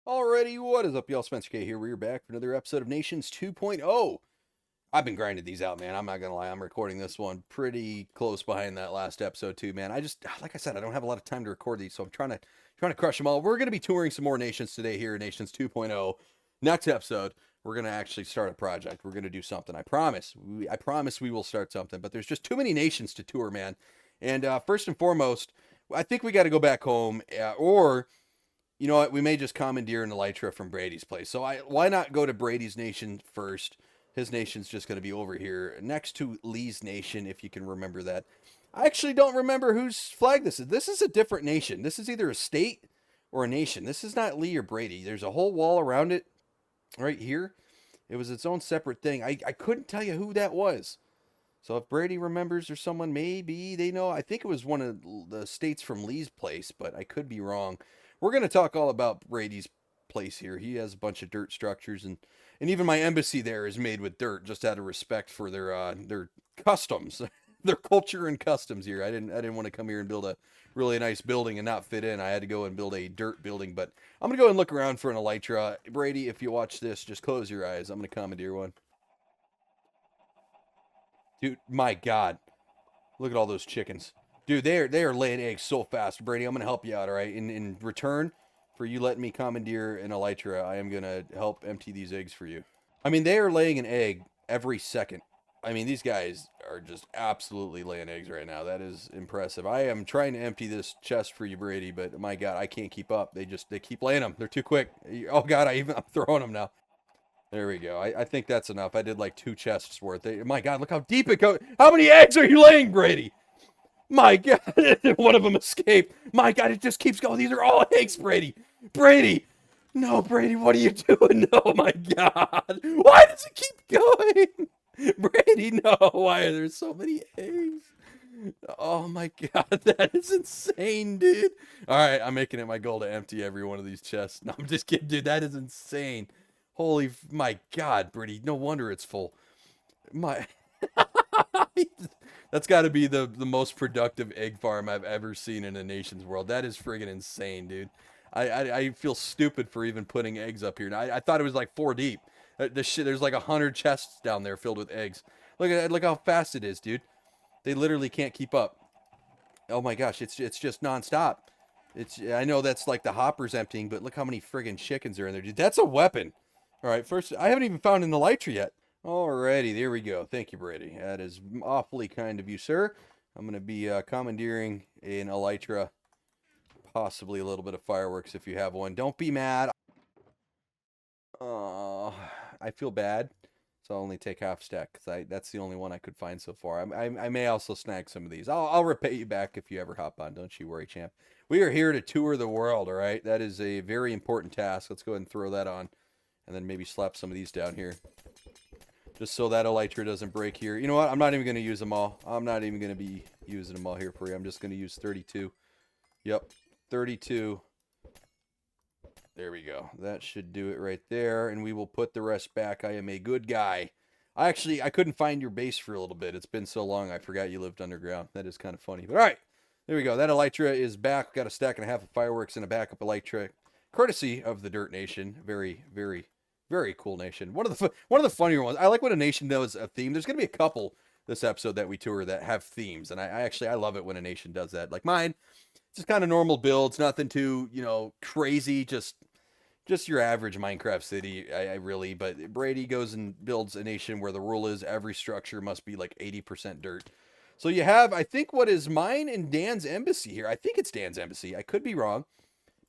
Alrighty, what is up, y'all? Spencer K here. We're back for another episode of Nations 2.0. I've been grinding these out, man. I'm not gonna lie. I'm recording this one pretty close behind that last episode too, man. Like I said, I don't have a lot of time to record these, so I'm trying to crush them all. We're gonna be touring some more nations today here in Nations 2.0. Next episode, we're gonna actually start a project. We're gonna do something. I promise. I promise we will start something. But there's just too many nations to tour, man. And first and foremost, I think we got to go back home, or you know what? We may just commandeer an elytra from Brady's place. So why not go to Brady's nation first? His nation's just going to be over here next to Lee's nation, if you can remember that. I actually don't remember whose flag this is. This is a different nation. This is either a state or a nation. This is not Lee or Brady. There's a whole wall around it right here. It was its own separate thing. I couldn't tell you who that was. So if Brady remembers or someone, maybe they know. I think it was one of the states from Lee's place, but I could be wrong. We're going to talk all about Brady's place here. He has a bunch of dirt structures, and even my embassy there is made with dirt, just out of respect for their customs, their culture and customs here. I didn't want to come here and build a really nice building and not fit in. I had to go and build a dirt building, but I'm going to go and look around for an elytra. Brady, if you watch this, just close your eyes. I'm going to commandeer one. Dude, my God. Look at all those chickens. Dude, they are laying eggs so fast. Brady, I'm going to help you out, all right? In return for you letting me commandeer an elytra, I am going to help empty these eggs for you. I mean, they are laying an egg every second. I mean, these guys are just absolutely laying eggs right now. That is impressive. I am trying to empty this chest for you, Brady, but my God, I can't keep up. They keep laying them. They're too quick. Oh God, I'm throwing them now. There we go. I think that's enough. I did like 2 chests worth. My God, look how deep it goes. How many eggs are you laying, Brady? My God, one of them escaped. My God, it just keeps going. These are all eggs, Brady. Brady. No, Brady, what are you doing? No, my God. Why does it keep going? Brady, no. Why are there so many eggs? Oh, my God. That is insane, dude. All right, I'm making it my goal to empty every one of these chests. No, I'm just kidding, dude. That is insane. My God, Brady. No wonder it's full. My. That's got to be the most productive egg farm I've ever seen in a nation's world. That is friggin' insane, dude. I feel stupid for even putting eggs up here. Now, I thought it was like 4 deep. There's like 100 chests down there filled with eggs. Look at that. Look how fast it is, dude. They literally can't keep up. Oh my gosh, it's just nonstop. I know that's like the hopper's emptying, but look how many friggin' chickens are in there, dude. That's a weapon. All right, first, I haven't even found an elytra yet. Alrighty, there we go. Thank you, Brady. That is awfully kind of you, sir. I'm going to be commandeering an elytra, possibly a little bit of fireworks if you have one. Don't be mad. I feel bad, so I'll only take half stack because that's the only one I could find so far. I may also snag some of these. I'll repay you back if you ever hop on. Don't you worry, champ. We are here to tour the world, all right? That is a very important task. Let's go ahead and throw that on, and then maybe slap some of these down here. Just so that elytra doesn't break here. You know what? I'm not even going to use them all. I'm not even going to be using them all here for you. I'm just going to use 32. Yep, 32. There we go. That should do it right there. And we will put the rest back. I am a good guy. I couldn't find your base for a little bit. It's been so long, I forgot you lived underground. That is kind of funny. But all right, there we go. That elytra is back. Got a stack and a half of fireworks and a backup elytra, courtesy of the Dirt Nation. Very, very, very cool nation. One of the funnier ones. I like when a nation knows a theme. There's gonna be a couple this episode that we tour that have themes, and I love it when a nation does that. Like mine, just kind of normal builds, nothing too crazy. Just your average Minecraft city. I really, but Brady goes and builds a nation where the rule is every structure must be like 80% dirt. So you have, I think, what is mine and Dan's embassy here. I think it's Dan's embassy. I could be wrong.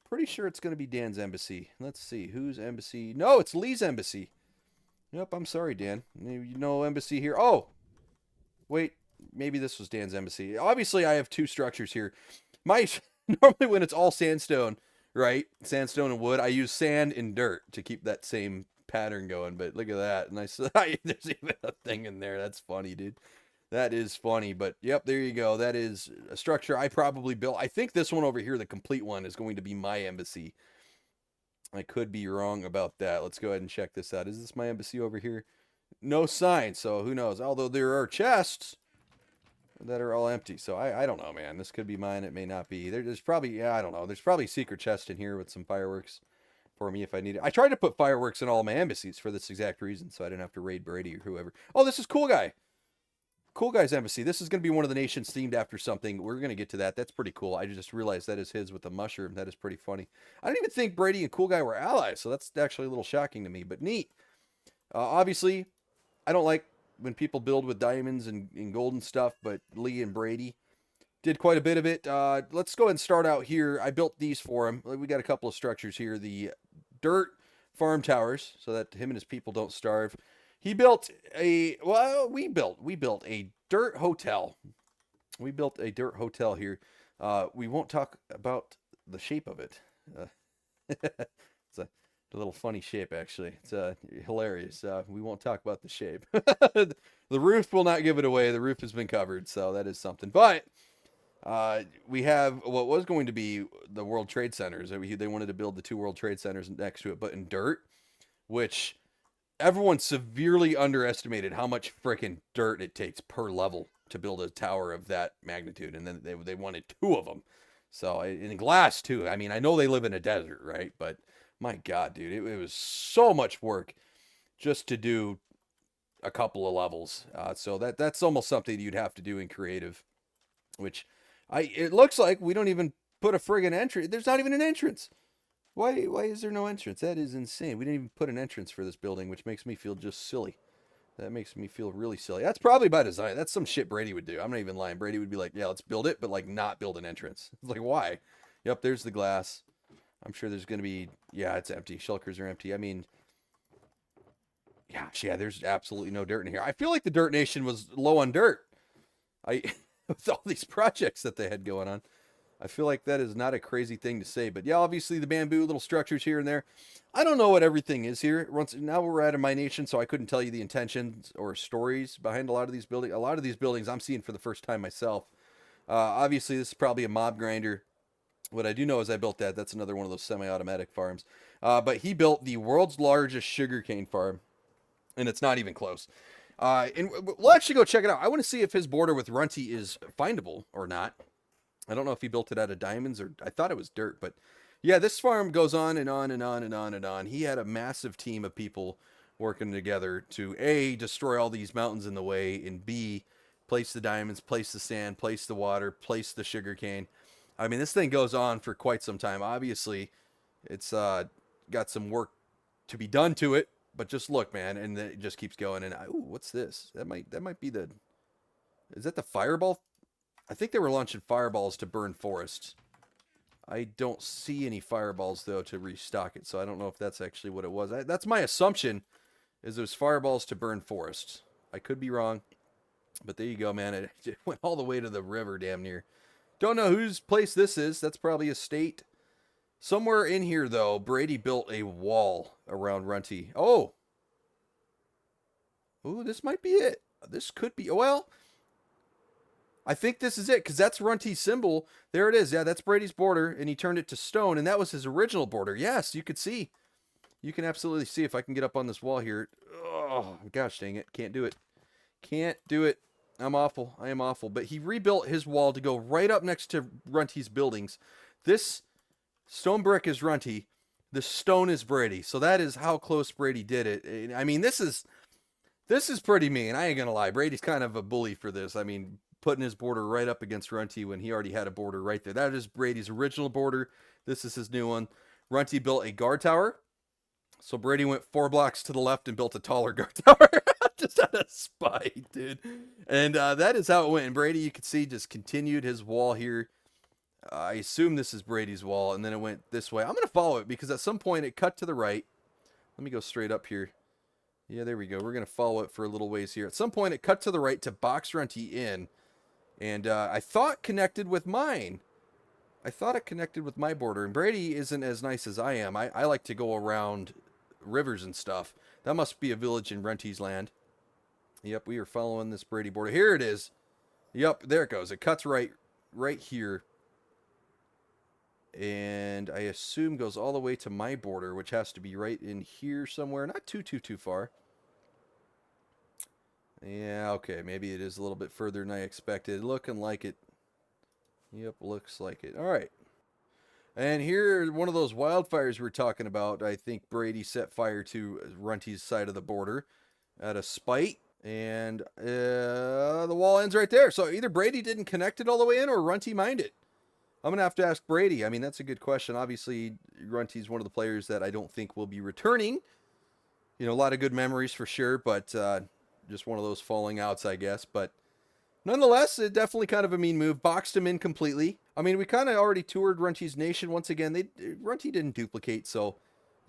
Pretty sure it's going to be Dan's embassy. Let's see. Whose embassy? No, it's Lee's embassy. Yep, I'm sorry, Dan. Maybe no embassy here. Oh, wait. Maybe this was Dan's embassy. Obviously, I have 2 structures here. My normally when it's all sandstone, right? Sandstone and wood, I use sand and dirt to keep that same pattern going. But look at that. And there's even a thing in there. That's funny, dude. That is funny, but yep, there you go. That is a structure I probably built. I think this one over here, the complete one, is going to be my embassy. I could be wrong about that. Let's go ahead and check this out. Is this my embassy over here? No sign, so who knows? Although there are chests that are all empty, so I don't know, man. This could be mine. It may not be. There's probably, yeah, I don't know. There's probably a secret chest in here with some fireworks. for me if I need it. I tried to put fireworks in all my embassies for this exact reason, so I didn't have to raid Brady or whoever. Oh, this is Coolguy. Coolguy's embassy. This is going to be one of the nations themed after something. We're going to get to that. That's pretty cool. I just realized that is his with the mushroom. That is pretty funny. I didn't even think Brady and Coolguy were allies, so that's actually a little shocking to me, but neat. Obviously, I don't like when people build with diamonds and gold and stuff, but Lee and Brady did quite a bit of it. Let's go ahead and start out here. I built these for him. We got a couple of structures here. The dirt farm towers, so that him and his people don't starve. He built a, well, we built a dirt hotel. We built a dirt hotel here. We won't talk about the shape of it. It's a little funny shape, actually. It's hilarious. We won't talk about the shape. The roof will not give it away. The roof has been covered, so that is something. But we have what was going to be the World Trade Centers. They wanted to build the 2 World Trade Centers next to it, but in dirt, which everyone severely underestimated how much freaking dirt it takes per level to build a tower of that magnitude. And then they wanted 2 of them. So in glass too. I mean, I know they live in a desert, right? But my God, dude, it was so much work just to do a couple of levels. So that's almost something you'd have to do in creative, which it looks like we don't even put a friggin' entrance. There's not even an entrance. Why is there no entrance? That is insane. We didn't even put an entrance for this building, which makes me feel just silly. That makes me feel really silly. That's probably by design. That's some shit Brady would do. I'm not even lying. Brady would be like, yeah, let's build it, but like not build an entrance. It's like, why? Yep, there's the glass. I'm sure there's going to be, yeah, it's empty. Shulkers are empty. I mean, yeah, there's absolutely no dirt in here. I feel like the Dirt Nation was low on dirt. With all these projects that they had going on. I feel like that is not a crazy thing to say, but yeah, obviously the bamboo, little structures here and there. I don't know what everything is here. Now we're at my nation, so I couldn't tell you the intentions or stories behind a lot of these buildings. A lot of these buildings I'm seeing for the first time myself. Obviously, this is probably a mob grinder. What I do know is I built that. That's another one of those semi-automatic farms. But he built the world's largest sugarcane farm, and it's not even close. And we'll actually go check it out. I want to see if his border with Runty is findable or not. I don't know if he built it out of diamonds or I thought it was dirt, but yeah, this farm goes on and on and on and on and on. He had a massive team of people working together to A, destroy all these mountains in the way, and B, place the diamonds, place the sand, place the water, place the sugarcane. I mean, this thing goes on for quite some time. Obviously, it's got some work to be done to it, but just look, man, and it just keeps going. And ooh, what's this? That might be the, is that the fireball? I think they were launching fireballs to burn forests. I don't see any fireballs, though, to restock it, so I don't know if that's actually what it was. That's my assumption, is there's fireballs to burn forests. I could be wrong, but there you go, man. It went all the way to the river, damn near. Don't know whose place this is. That's probably a state. Somewhere in here, though, Brady built a wall around Runty. Oh! Ooh, this might be it. This could be... Well... I think this is it, because that's Runty's symbol. There it is. Yeah, that's Brady's border, and he turned it to stone, and that was his original border. Yes, you could see. You can absolutely see if I can get up on this wall here. Oh, gosh dang it. Can't do it. Can't do it. I'm awful. I am awful. But he rebuilt his wall to go right up next to Runty's buildings. This stone brick is Runty. The stone is Brady. So that is how close Brady did it. I mean, this is pretty mean. I ain't going to lie. Brady's kind of a bully for this. I mean, putting his border right up against Runty when he already had a border right there. That is Brady's original border. This is his new one. Runty built a guard tower. So Brady went 4 blocks to the left and built a taller guard tower. Just out of spite, dude. And that is how it went. And Brady, you can see, just continued his wall here. I assume this is Brady's wall. And then it went this way. I'm going to follow it because at some point it cut to the right. Let me go straight up here. Yeah, there we go. We're going to follow it for a little ways here. At some point it cut to the right to box Runty in. And I thought connected with mine. I thought it connected with my border. And Brady isn't as nice as I am. I like to go around rivers and stuff. That must be a village in Runty's land. Yep, we are following this Brady border. Here it is. Yep, there it goes. It cuts right here. And I assume goes all the way to my border, which has to be right in here somewhere. Not too far. Yeah, okay, maybe it is a little bit further than I expected. Looking like it. Yep, looks like it. All right. And here, one of those wildfires we're talking about. I think Brady set fire to Runty's side of the border out of spite. And the wall ends right there. So either Brady didn't connect it all the way in or Runty mined it. I'm going to have to ask Brady. I mean, that's a good question. Obviously, Runty's one of the players that I don't think will be returning. You know, a lot of good memories for sure, but just one of those falling outs, I guess. But nonetheless, it definitely kind of a mean move. Boxed him in completely. I mean, we kind of already toured Runty's Nation once again. Runty didn't duplicate, so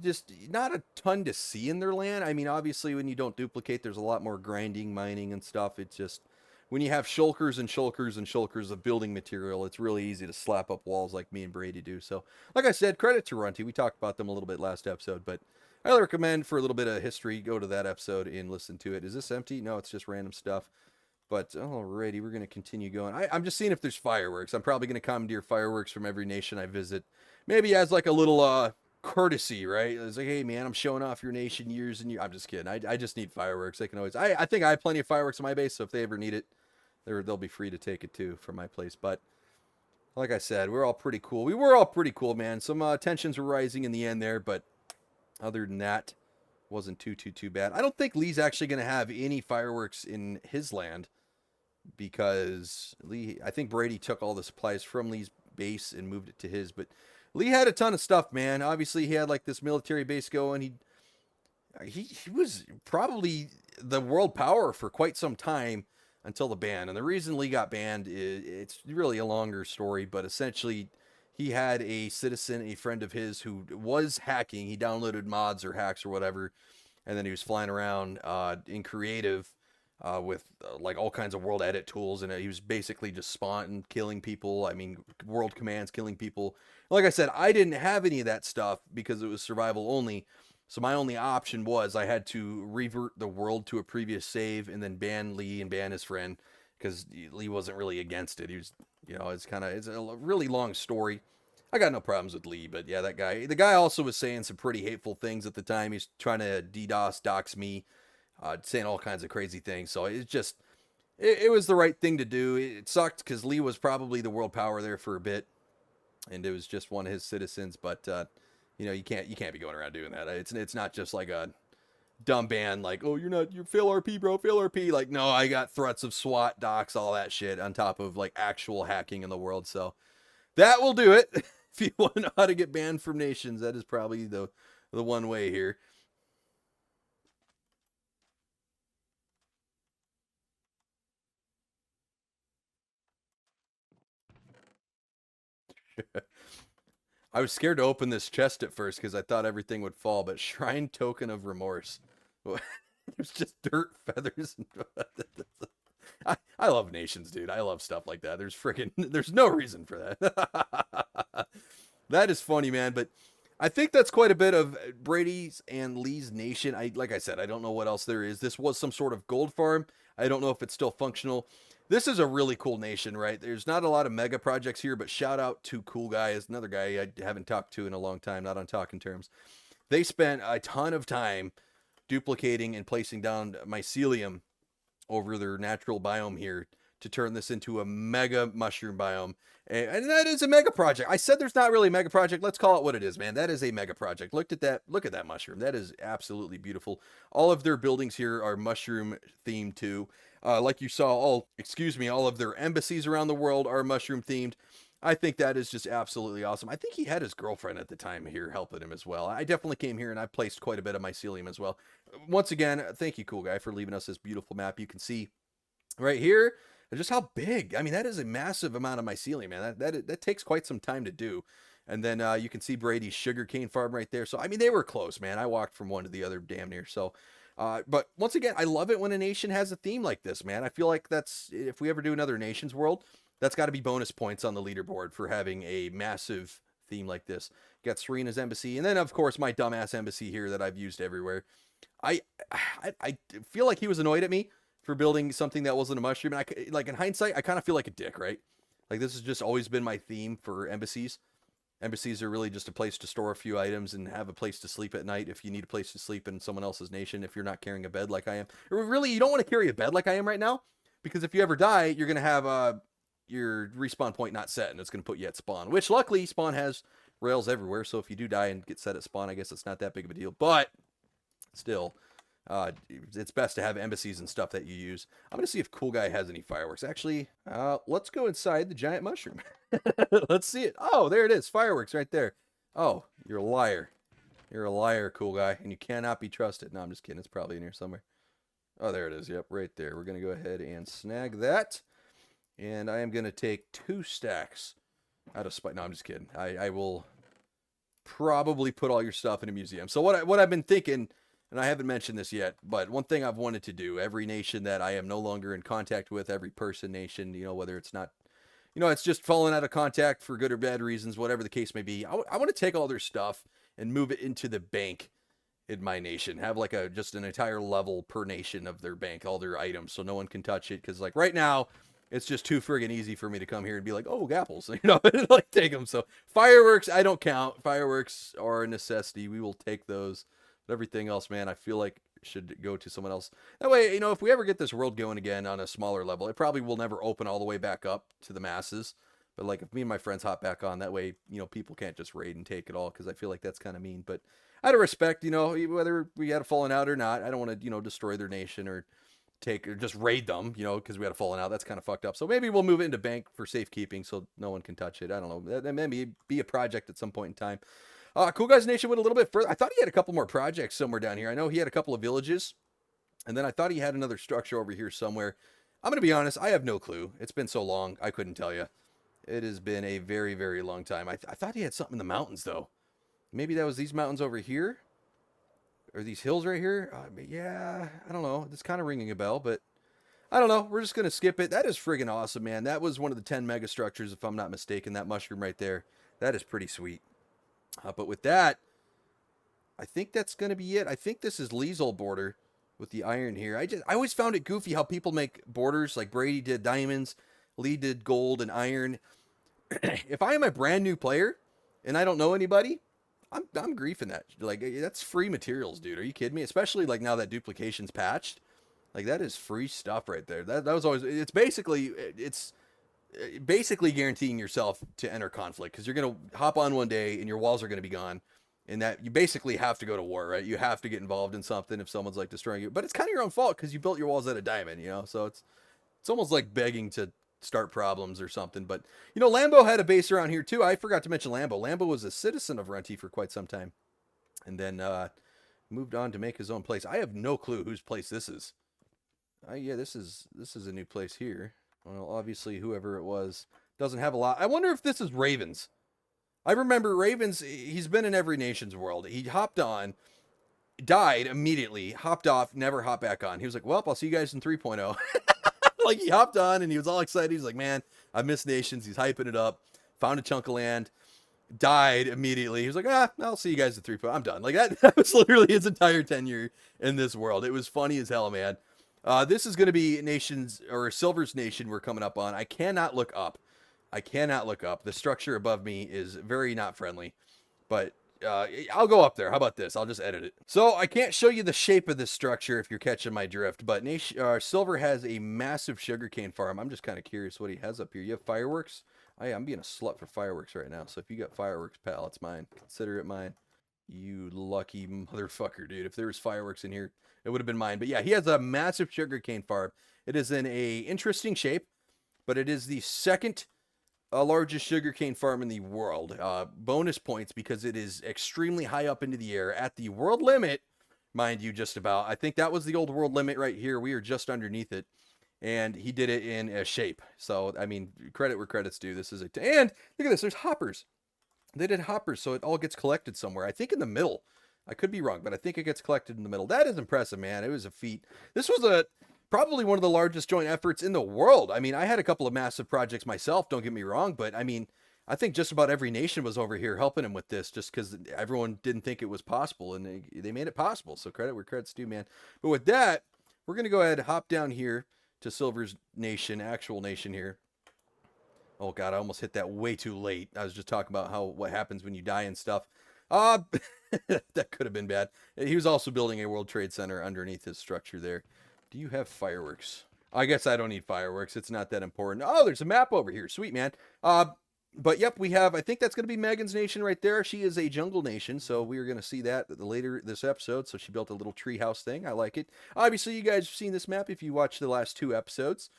just not a ton to see in their land. I mean, obviously, when you don't duplicate, there's a lot more grinding, mining, and stuff. It's just when you have shulkers and shulkers and shulkers of building material, it's really easy to slap up walls like me and Brady do. So, like I said, credit to Runty. We talked about them a little bit last episode, but I highly recommend for a little bit of history, go to that episode and listen to it. Is this empty? No, it's just random stuff. But alrighty, we're going to continue going. I'm just seeing if there's fireworks. I'm probably going to commandeer fireworks from every nation I visit. Maybe as like a little courtesy, right? It's like, hey man, I'm showing off your nation years and years. I'm just kidding. I just need fireworks. They can always. I think I have plenty of fireworks on my base, so if they ever need it, they'll be free to take it too from my place. But like I said, we're all pretty cool. We were all pretty cool, man. Some tensions were rising in the end there, but other than that, wasn't too bad. I don't think Lee's actually going to have any fireworks in his land because I think Brady took all the supplies from Lee's base and moved it to his. But Lee had a ton of stuff, man. Obviously, he had like this military base going. He was probably the world power for quite some time until the ban. And the reason Lee got banned it's really a longer story, but essentially he had a citizen, a friend of his, who was hacking. He downloaded mods or hacks or whatever, and then he was flying around in creative with like all kinds of world edit tools, and he was basically just spawning, killing people. I mean, world commands, killing people. Like I said, I didn't have any of that stuff because it was survival only. So my only option was I had to revert the world to a previous save and then ban Lee and ban his friend because Lee wasn't really against it. He was, you know, it's a really long story. I got no problems with Lee, but yeah, the guy also was saying some pretty hateful things at the time. He's trying to DDoS, dox me, saying all kinds of crazy things. So it was the right thing to do. It sucked because Lee was probably the world power there for a bit, and it was just one of his citizens. But you know, you can't be going around doing that. It's not just like a dumb ban like, oh, you're fail RP, bro, fail RP. Like, no, I got threats of SWAT, docs, all that shit on top of like actual hacking in the world. So that will do it. If you want to know how to get banned from nations, that is probably the one way here. I was scared to open this chest at first because I thought everything would fall, but Shrine Token of Remorse. There's just dirt, feathers, and I love nations, dude. I love stuff like that. There's no reason for that. That is funny, man. But I think that's quite a bit of Brady's and Lee's nation. Like I said, I don't know what else there is. This was some sort of gold farm. I don't know if it's still functional. This is a really cool nation, right? There's not a lot of mega projects here, but shout out to Coolguy, is another guy I haven't talked to in a long time, not on talking terms. They spent a ton of time duplicating and placing down mycelium over their natural biome here to turn this into a mega mushroom biome. And that is a mega project. I said there's not really a mega project. Let's call it what it is, man. That is a mega project. Look at that mushroom. That is absolutely beautiful. All of their buildings here are mushroom themed too. Like you saw, all of their embassies around the world are mushroom themed. I think that is just absolutely awesome. I think he had his girlfriend at the time here helping him as well. I definitely came here and I placed quite a bit of mycelium as well. Once again, thank you, Coolguy, for leaving us this beautiful map. You can see right here just how big. I mean, that is a massive amount of mycelium, man. That takes quite some time to do. And then you can see Brady's sugarcane farm right there. So, I mean, they were close, man. I walked from one to the other damn near. So, but once again, I love it when a nation has a theme like this, man. I feel like if we ever do another nations world, that's got to be bonus points on the leaderboard for having a massive theme like this. Got Serena's embassy, and then of course my dumbass embassy here that I've used everywhere. I feel like he was annoyed at me for building something that wasn't a mushroom. And like in hindsight, I kind of feel like a dick, right? Like this has just always been my theme for embassies. Embassies are really just a place to store a few items and have a place to sleep at night if you need a place to sleep in someone else's nation, if you're not carrying a bed like I am. Really, you don't want to carry a bed like I am right now, because if you ever die, you're going to have your respawn point not set, and it's going to put you at spawn, which luckily spawn has rails everywhere. So if you do die and get set at spawn, I guess it's not that big of a deal. But still, it's best to have embassies and stuff that you use. I'm gonna see if Coolguy has any fireworks. Actually, let's go inside the giant mushroom. Let's see it. Oh, there it is. Fireworks right there. Oh, you're a liar. You're a liar, Coolguy, and you cannot be trusted. No, I'm just kidding. It's probably in here somewhere. Oh, there it is. Yep, right there. We're gonna go ahead and snag that, and I am gonna take 2 stacks out of spite. No, I'm just kidding. I will probably put all your stuff in a museum. So what I've been thinking. And I haven't mentioned this yet, but one thing I've wanted to do, every nation that I am no longer in contact with, every person, nation, whether it's not, it's just fallen out of contact for good or bad reasons, whatever the case may be, I want to take all their stuff and move it into the bank in my nation. Have like just an entire level per nation of their bank, all their items, so no one can touch it. Because like right now, it's just too friggin' easy for me to come here and be like, oh, apples, and like take them. So fireworks, I don't count. Fireworks are a necessity. We will take those. But everything else, man, I feel like should go to someone else. That way, if we ever get this world going again on a smaller level, it probably will never open all the way back up to the masses. But like if me and my friends hop back on, that way, people can't just raid and take it all, because I feel like that's kind of mean. But out of respect, whether we had a falling out or not, I don't want to, destroy their nation or just raid them, because we had a falling out. That's kind of fucked up. So maybe we'll move it into bank for safekeeping so no one can touch it. I don't know. That maybe be a project at some point in time. Coolguy's nation went a little bit further. I thought he had a couple more projects somewhere down here. I know he had a couple of villages, and then I thought he had another structure over here somewhere. I'm going to be honest, I have no clue. It's been so long, I couldn't tell you. It has been a very, very long time. I thought he had something in the mountains, though. Maybe that was these mountains over here? Or these hills right here? Yeah, I don't know. It's kind of ringing a bell, but I don't know. We're just going to skip it. That is friggin' awesome, man. That was one of the 10 mega structures, if I'm not mistaken. That mushroom right there. That is pretty sweet. But with that, I think that's going to be it. I think this is Lee's old border with the iron here. I always found it goofy how people make borders. Like Brady did diamonds, Lee did gold and iron. If I am a brand new player and I don't know anybody, I'm griefing that. Like, that's free materials, dude. Are you kidding me? Especially like now that duplication's patched. Like, that is free stuff right there. That was always, it's basically guaranteeing yourself to enter conflict, because you're going to hop on one day and your walls are going to be gone, and that you basically have to go to war, right? You have to get involved in something if someone's like destroying you, but it's kind of your own fault because you built your walls out of diamond, so it's almost like begging to start problems or something. But Lambo had a base around here too. I forgot to mention Lambo was a citizen of Runty for quite some time, and then moved on to make his own place. I have no clue whose place this is. Yeah, this is a new place here. Well, obviously, whoever it was doesn't have a lot. I wonder if this is Ravens. I remember Ravens, he's been in every nation's world. He hopped on, died immediately, hopped off, never hopped back on. He was like, well, I'll see you guys in 3.0. Like, he hopped on, and he was all excited. He's like, man, I miss nations. He's hyping it up. Found a chunk of land. Died immediately. He was like, I'll see you guys at 3.0. I'm done. Like, that was literally his entire tenure in this world. It was funny as hell, man. This is going to be nations, or Silver's nation we're coming up on. I cannot look up. The structure above me is very not friendly, but I'll go up there. How about this? I'll just edit it. So I can't show you the shape of this structure if you're catching my drift, but Silver has a massive sugarcane farm. I'm just kind of curious what he has up here. You have fireworks? I'm being a slut for fireworks right now, so if you got fireworks, pal, it's mine. Consider it mine. You lucky motherfucker, dude. If there was fireworks in here, it would have been mine. But yeah, he has a massive sugarcane farm. It is in a interesting shape, but it is the second largest sugarcane farm in the world. Bonus points because it is extremely high up into the air at the world limit, mind you, just about. I think that was the old world limit right here. We are just underneath it, and he did it in a shape. So, I mean, credit where credit's due. This is and look at this. There's hoppers. They did hoppers, so it all gets collected somewhere. I think in the middle. I could be wrong, but I think it gets collected in the middle. That is impressive, man. It was a feat. This was probably one of the largest joint efforts in the world. I mean, I had a couple of massive projects myself, don't get me wrong, but I mean, I think just about every nation was over here helping him with this, just because everyone didn't think it was possible, and they made it possible. So credit where credit's due, man. But with that, we're going to go ahead and hop down here to Silver's nation, actual nation here. Oh, God, I almost hit that way too late. I was just talking about what happens when you die and stuff. That could have been bad. He was also building a World Trade Center underneath his structure there. Do you have fireworks? I guess I don't need fireworks. It's not that important. Oh, there's a map over here. Sweet, man. But yep, we have, I think that's going to be Megan's nation right there. She is a jungle nation, so we are going to see that later this episode. So she built a little tree house thing. I like it. Obviously, you guys have seen this map if you watched the last 2 episodes.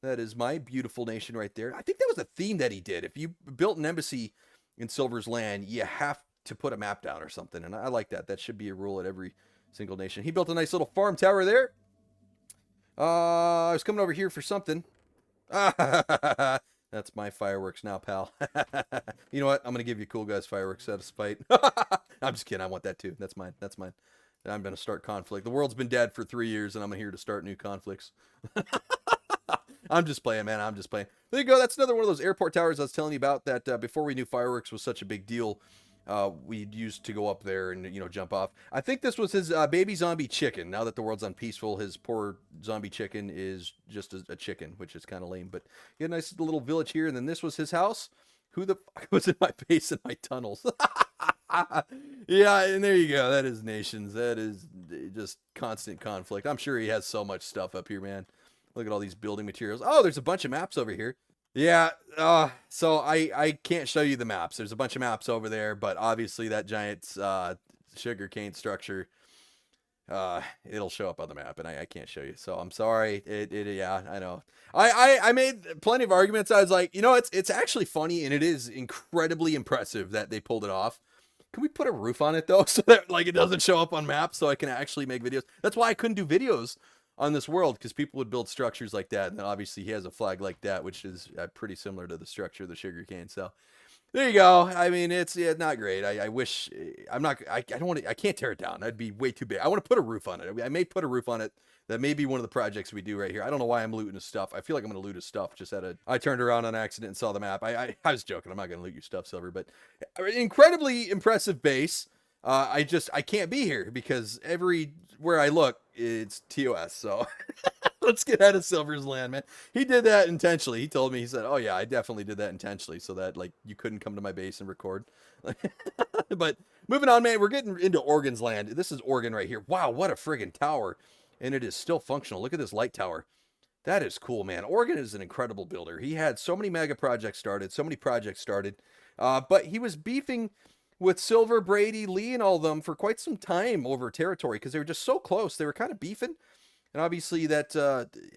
That is my beautiful nation right there. I think that was a theme that he did. If you built an embassy in Silver's land, you have to put a map down or something, and I like that. That should be a rule at every single nation. He built a nice little farm tower there. I was coming over here for something. That's my fireworks now, pal. You know what? I'm going to give you Coolguy's fireworks out of spite. I'm just kidding. I want that too. That's mine. That's mine. I'm going to start conflict. The world's been dead for 3 years, and I'm here to start new conflicts. I'm just playing, man. I'm just playing. There you go. That's another one of those airport towers I was telling you about that before we knew fireworks was such a big deal. We used to go up there and, you know, jump off. I think this was his baby zombie chicken. Now that the world's unpeaceful, his poor zombie chicken is just a chicken, which is kind of lame. But he had a nice little village here, and then this was his house. Who the fuck was in my base and my tunnels? Yeah, and there you go. That is nations. That is just constant conflict. I'm sure he has so much stuff up here, man. Look at all these building materials. Oh, there's a bunch of maps over here. Yeah, so I can't show you the maps. There's a bunch of maps over there, but obviously that giant sugarcane structure, it'll show up on the map, and I can't show you. So I'm sorry. Yeah, I know. I made plenty of arguments. I was like, you know, it's actually funny, and it is incredibly impressive that they pulled it off. Can we put a roof on it though, so that like it doesn't show up on maps, so I can actually make videos? That's why I couldn't do videos on this world, because people would build structures like that, and then obviously he has a flag like that, which is pretty similar to the structure of the sugarcane. So there you go. I mean, it's not great. I wish I'm not. I don't want to. I can't tear it down. That'd be way too big. I want to put a roof on it. I may put a roof on it. That may be one of the projects we do right here. I don't know why I'm looting his stuff. I feel like I'm going to loot his stuff. I turned around on accident and saw the map. I was joking. I'm not going to loot your stuff, Silver. But incredibly impressive base. I can't be here because everywhere I look, it's TOS. So let's get out of Silver's land, man. He did that intentionally. He told me, he said, oh yeah, I definitely did that intentionally so that like you couldn't come to my base and record. But moving on, man, we're getting into Oregon's land. This is Oregon right here. Wow, what a friggin' tower. And it is still functional. Look at this light tower. That is cool, man. Oregon is an incredible builder. He had so many mega projects started, but he was beefing with Silver, Brady, Lee, and all of them for quite some time over territory because they were just so close. They were kind of beefing. And obviously that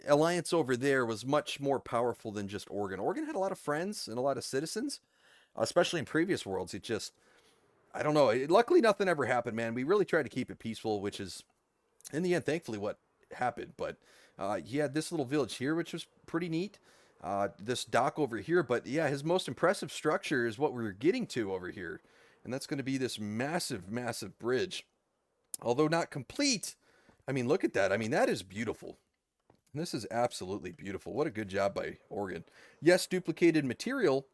alliance over there was much more powerful than just Oregon. Oregon had a lot of friends and a lot of citizens, especially in previous worlds. It just, I don't know. Luckily, nothing ever happened, man. We really tried to keep it peaceful, which is, in the end, thankfully, what happened. But he had this little village here, which was pretty neat. This dock over here. But yeah, his most impressive structure is what we're getting to over here. And that's going to be this massive, massive bridge. Although not complete. I mean, look at that. I mean, that is beautiful. This is absolutely beautiful. What a good job by Oregon. Yes, duplicated material,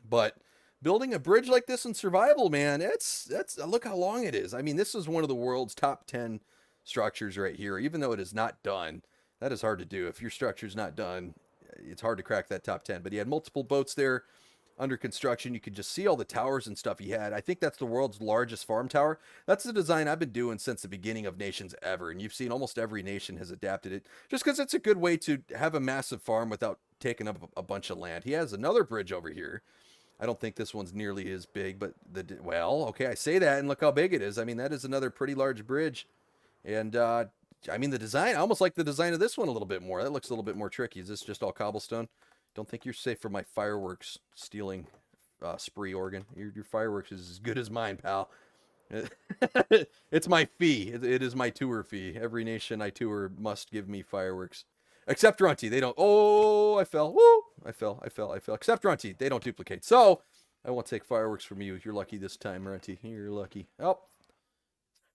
but building a bridge like this in survival, man, that's look how long it is. I mean, this is one of the world's top 10 structures right here. Even though it is not done, that is hard to do. If your structure's not done, it's hard to crack that top 10. But he had multiple boats there under construction. You could just see all the towers and stuff he had. I think that's the world's largest farm tower. That's the design I've been doing since the beginning of nations ever. And you've seen almost every nation has adapted it just because it's a good way to have a massive farm without taking up a bunch of land. He has another bridge over here. I don't think this one's nearly as big, but well, okay, I say that and look how big it is. I mean, that is another pretty large bridge. And I mean, the design, I almost like the design of this one a little bit more. That looks a little bit more tricky. Is this just all cobblestone? Don't think you're safe from my fireworks stealing spree, Oregon. Your fireworks is as good as mine, pal. It's my fee. It is my tour fee. Every nation I tour must give me fireworks. Except Runty. They don't. Oh, I fell. Woo! I fell. Except Runty. They don't duplicate. So, I won't take fireworks from you. You're lucky this time, Runty. You're lucky. Oh,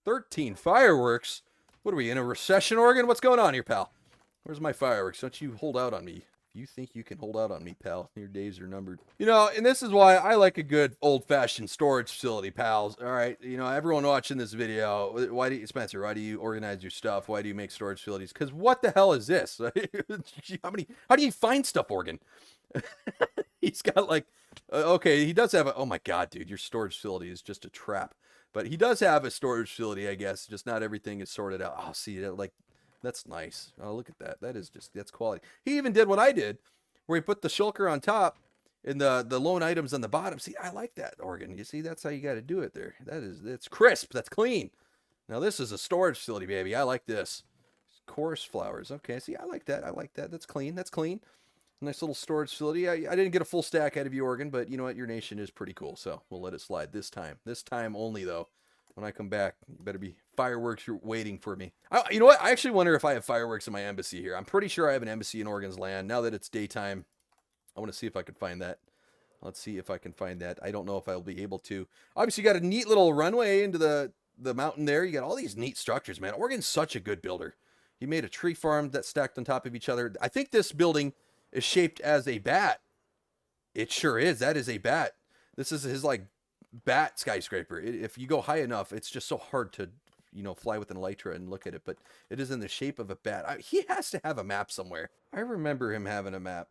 13 fireworks? What are we, in a recession, Oregon? What's going on here, pal? Where's my fireworks? Don't you hold out on me. You think you can hold out on me, pal. Your days are numbered. You know, and this is why I like a good old-fashioned storage facility, pals. All right, you know, everyone watching this video, Spencer, why do you organize your stuff? Why do you make storage facilities? Because what the hell is this? How do you find stuff, Oregon? He's got like, okay, he does have a, oh my God, dude, your storage facility is just a trap. But he does have a storage facility, I guess. Just not everything is sorted out. Oh, see, like, that's nice. Oh, look at that. That's quality. He even did what I did, where he put the shulker on top, And the lone items on the bottom. See, I like that, Oregon. You see, that's how you got to do it there. It's crisp. That's clean. Now this is a storage facility, baby. I like this. Chorus flowers. Okay, see, I like that. I like that. That's clean. That's clean. Nice little storage facility. I didn't get a full stack out of you, Oregon, but you know what? Your nation is pretty cool, so we'll let it slide this time. This time only, though. When I come back, you better be fireworks waiting for me. You know what? I actually wonder if I have fireworks in my embassy here. I'm pretty sure I have an embassy in Oregon's land. Now that it's daytime, I want to see if I can find that. Let's see if I can find that. I don't know if I'll be able to. Obviously, you got a neat little runway into the mountain there. You got all these neat structures, man. Oregon's such a good builder. He made a tree farm that's stacked on top of each other. I think this building is shaped as a bat. It sure is. That is a bat. This is his like bat skyscraper. If you go high enough, it's just so hard to, fly with an elytra and look at it, but it is in the shape of a bat. He has to have a map somewhere. I remember him having a map.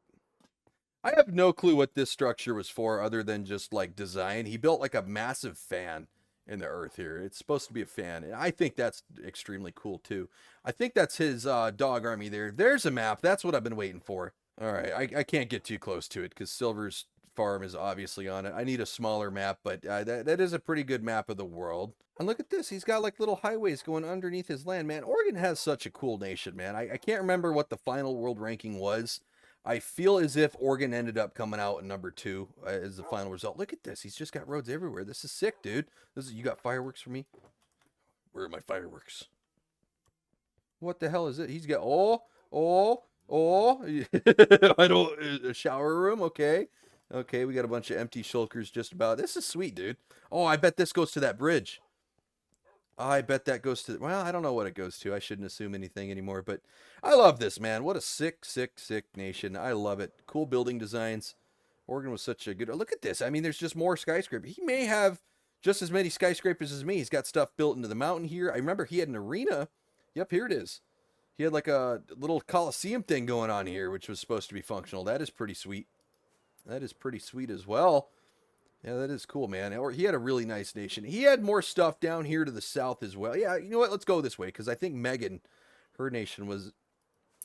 I have no clue what this structure was for other than just like design. He built like a massive fan in the earth here. It's supposed to be a fan. And I think that's extremely cool too. I think that's his dog army there. There's a map. That's what I've been waiting for. All right, I can't get too close to it because Silver's farm is obviously on it. I need a smaller map, but that is a pretty good map of the world. And look at this. He's got like little highways going underneath his land, man. Oregon has such a cool nation, man. I can't remember what the final world ranking was. I feel as if Oregon ended up coming out at number 2 as the final result. Look at this. He's just got roads everywhere. This is sick, dude. You got fireworks for me? Where are my fireworks? What the hell is it? He's got, I don't, a shower room. Okay. Okay. We got a bunch of empty shulkers just about. This is sweet, dude. Oh, I bet this goes to that bridge. I bet that goes to, well, I don't know what it goes to. I shouldn't assume anything anymore, but I love this, man. What a sick, sick, sick nation. I love it. Cool building designs. Oregon was such a good, look at this. I mean, there's just more skyscrapers. He may have just as many skyscrapers as me. He's got stuff built into the mountain here. I remember he had an arena. Yep, here it is. He had like a little Coliseum thing going on here, which was supposed to be functional. That is pretty sweet. That is pretty sweet as well. Yeah, that is cool, man. Or he had a really nice nation. He had more stuff down here to the south as well. Yeah, you know what? Let's go this way because I think Megan, her nation was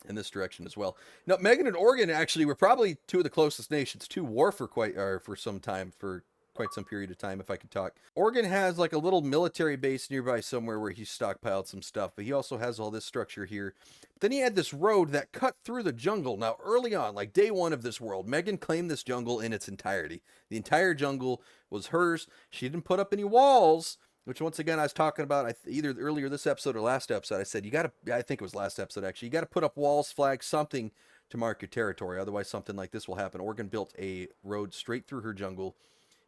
in this direction as well. Now, Megan and Oregon actually were probably two of the closest nations to war for some time, for quite some period of time, if I could talk. Oregon has like a little military base nearby somewhere where he stockpiled some stuff, but he also has all this structure here. Then he had this road that cut through the jungle. Now, early on, like day 1 of this world, Megan claimed this jungle in its entirety. The entire jungle was hers. She didn't put up any walls, which once again, I was talking about either earlier this episode or last episode. I said, I think it was last episode actually, you got to put up walls, flags, something to mark your territory. Otherwise, something like this will happen. Oregon built a road straight through her jungle,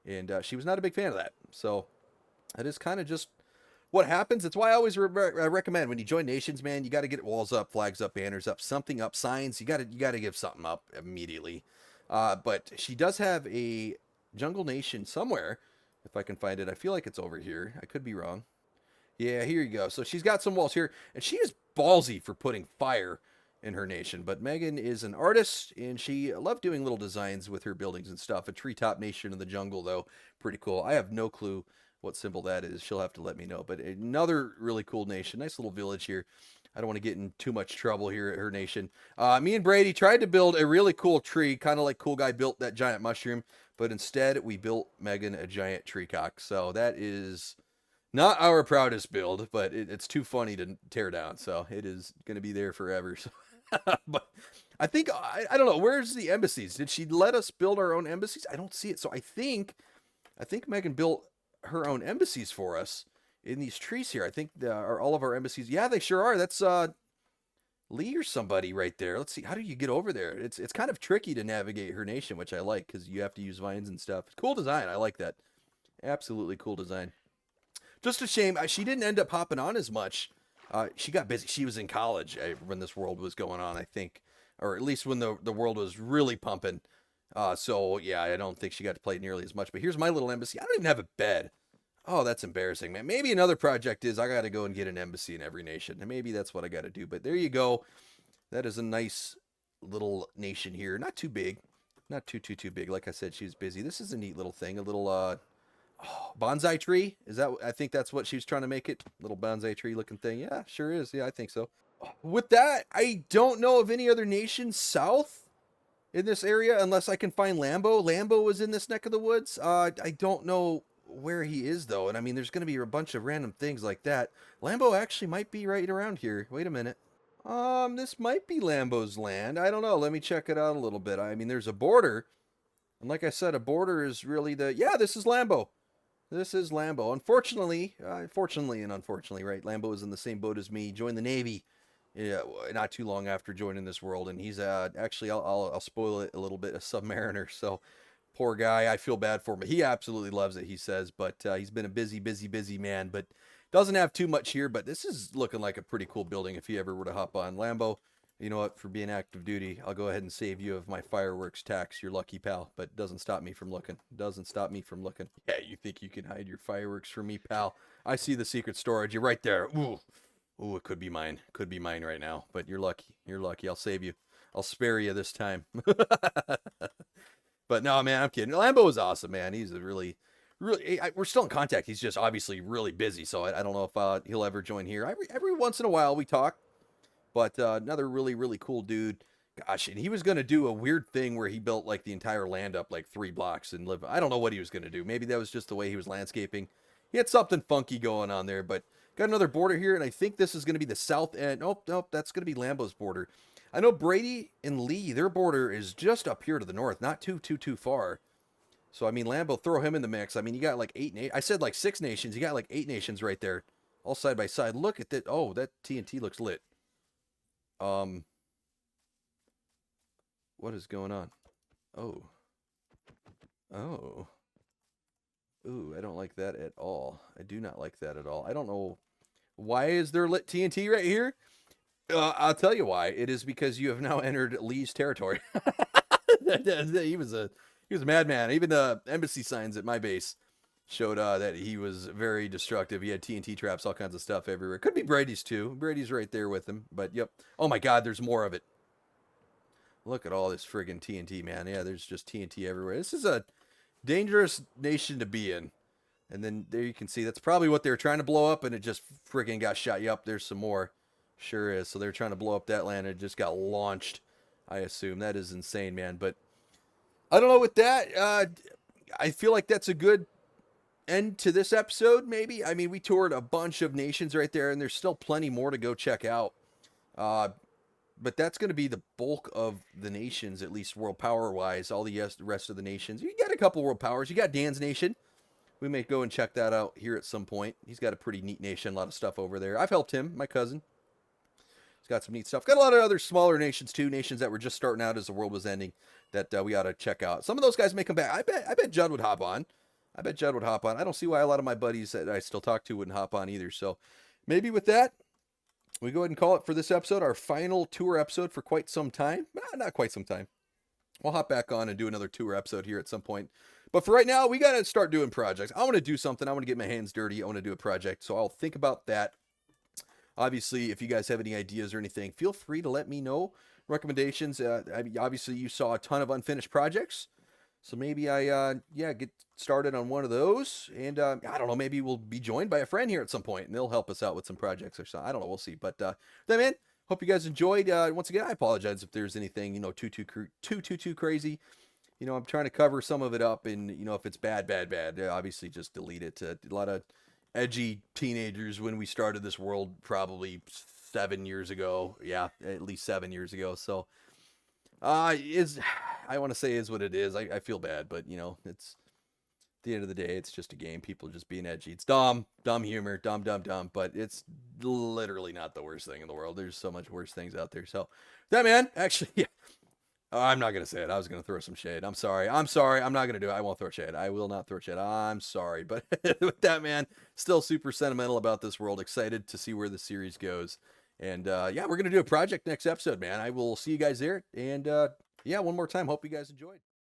and she was not a big fan of that. So that is kind of just what happens. It's why I always recommend when you join nations, man, you got to get walls up, flags up, banners up, something up, signs. You got to give something up immediately. But she does have a jungle nation somewhere, if I can find it. I feel like it's over here. I could be wrong. Yeah, here you go. So she's got some walls here, and she is ballsy for putting fire in her nation. But Megan is an artist, and she loved doing little designs with her buildings and stuff. A treetop nation in the jungle, though, pretty cool. I have no clue what symbol that is. She'll have to let me know. But another really cool nation. Nice little village here. I don't want to get in too much trouble here at her nation. Me and Brady tried to build a really cool tree, kind of like Coolguy built that giant mushroom, but instead we built Megan a giant tree cock. So that is not our proudest build, but it's too funny to tear down. So it is going to be there forever. So, but I think, I don't know, where's the embassies? Did she let us build our own embassies? I don't see it. So I think Megan built her own embassies for us in these trees here. I think are all of our embassies. Yeah, they sure are. That's Lee or somebody right there. Let's see. How do you get over there? It's kind of tricky to navigate her nation, which I like because you have to use vines and stuff. Cool design. I like that. Absolutely cool design. Just a shame she didn't end up hopping on as much. She got busy. She was in college when this world was going on, I think, or at least when the world was really pumping. So yeah, I don't think she got to play nearly as much. But here's my little embassy. I don't even have a bed. Oh, that's embarrassing, man. Maybe another project is I got to go and get an embassy in every nation. And maybe that's what I got to do. But there you go. That is a nice little nation here. Not too big. Not too big. Like I said, she's busy. This is a neat little thing. A little bonsai tree. Is that? I think that's what she was trying to make it. Little bonsai tree looking thing. Yeah, sure is. Yeah, I think so. With that, I don't know of any other nations south in this area unless I can find Lambo. Lambo was in this neck of the woods. I don't know where he is though, and I mean, there's going to be a bunch of random things like that. Lambo actually might be right around here. Wait a minute. This might be Lambo's land. I don't know. Let me check it out a little bit. I mean, there's a border, and like I said, a border is really the yeah. This is Lambo. This is Lambo. Unfortunately, fortunately and unfortunately, right? Lambo is in the same boat as me. Joined the Navy, yeah, not too long after joining this world, and he's actually I'll spoil it a little bit, a submariner. So poor guy, I feel bad for him. He absolutely loves it, he says, but he's been a busy man, but doesn't have too much here. But this is looking like a pretty cool building if you ever were to hop on Lambo. You know what? For being active duty, I'll go ahead and save you of my fireworks tax. You're lucky, pal. But doesn't stop me from looking. Doesn't stop me from looking. Yeah, you think you can hide your fireworks from me, pal? I see the secret storage. You're right there. Ooh, ooh, it could be mine. Could be mine right now. But you're lucky. You're lucky. I'll save you. I'll spare you this time. But no, man, I'm kidding. Lambo is awesome, man. He's a really. We're still in contact. He's just obviously really busy, so I don't know if he'll ever join here. Every once in a while we talk. But another really cool dude. Gosh, and he was going to do a weird thing where he built like the entire land up like 3 blocks and live. I don't know what he was going to do. Maybe that was just the way he was landscaping. He had something funky going on there, but got another border here, and I think this is going to be the south end. Nope, that's going to be Lambo's border. I know Brady and Lee, their border is just up here to the north, not too far. So I mean, Lambo, throw him in the mix. I mean, you got like 8. I said like 6 nations. You got like 8 nations right there, all side by side. Look at that. Oh, that TNT looks lit. What is going on? Oh. Oh. Ooh, I don't like that at all. I do not like that at all. I don't know. Why is there lit TNT right here? I'll tell you why. It is because you have now entered Lee's territory. he was a madman. Even the embassy signs at my base showed that he was very destructive. He had TNT traps, all kinds of stuff everywhere. Could be Brady's too. Brady's right there with him. But yep. Oh my God, there's more of it. Look at all this friggin' TNT, man. Yeah, there's just TNT everywhere. This is a dangerous nation to be in. And then there you can see that's probably what they were trying to blow up, and it just friggin' got shot. Yup, there's some more. Sure is. So they're trying to blow up that land, and it just got launched, I assume. That is insane, man. But I don't know with that. I feel like that's a good end to this episode, maybe. I mean, we toured a bunch of nations right there, and there's still plenty more to go check out. But that's going to be the bulk of the nations, at least world power wise. All the rest of the nations, you got a couple world powers. You got Dan's nation. We may go and check that out here at some point. He's got a pretty neat nation, a lot of stuff over there. I've helped him, my cousin. He's got some neat stuff. Got a lot of other smaller nations too, nations that were just starting out as the world was ending that we ought to check out. Some of those guys may come back. I bet Judd would hop on. I don't see why a lot of my buddies that I still talk to wouldn't hop on either. So maybe with that, we go ahead and call it for this episode, our final tour episode for quite some time. Not quite some time. We'll hop back on and do another tour episode here at some point. But for right now, we got to start doing projects. I want to do something. I want to get my hands dirty. I want to do a project. So I'll think about that. Obviously, if you guys have any ideas or anything, feel free to let me know. Recommendations. Obviously, you saw a ton of unfinished projects. So maybe I get started on one of those. And I don't know, maybe we'll be joined by a friend here at some point, and they'll help us out with some projects or something. I don't know. We'll see. But then, man, hope you guys enjoyed. Once again, I apologize if there's anything, too crazy. I'm trying to cover some of it up, and, if it's bad, obviously just delete it. A lot of edgy teenagers when we started this world probably 7 years ago. Yeah, at least 7 years ago. So, I want to say is what it is. I feel bad, but, it's at the end of the day, it's just a game. People just being edgy. It's dumb humor, dumb, but it's literally not the worst thing in the world. There's so much worse things out there. So, that, man, actually, yeah. I'm not going to say it. I was going to throw some shade. I'm sorry. I'm not going to do it. I won't throw shade. I will not throw shade. I'm sorry. But with that, man, still super sentimental about this world. Excited to see where the series goes. And we're going to do a project next episode, man. I will see you guys there. And one more time, hope you guys enjoyed.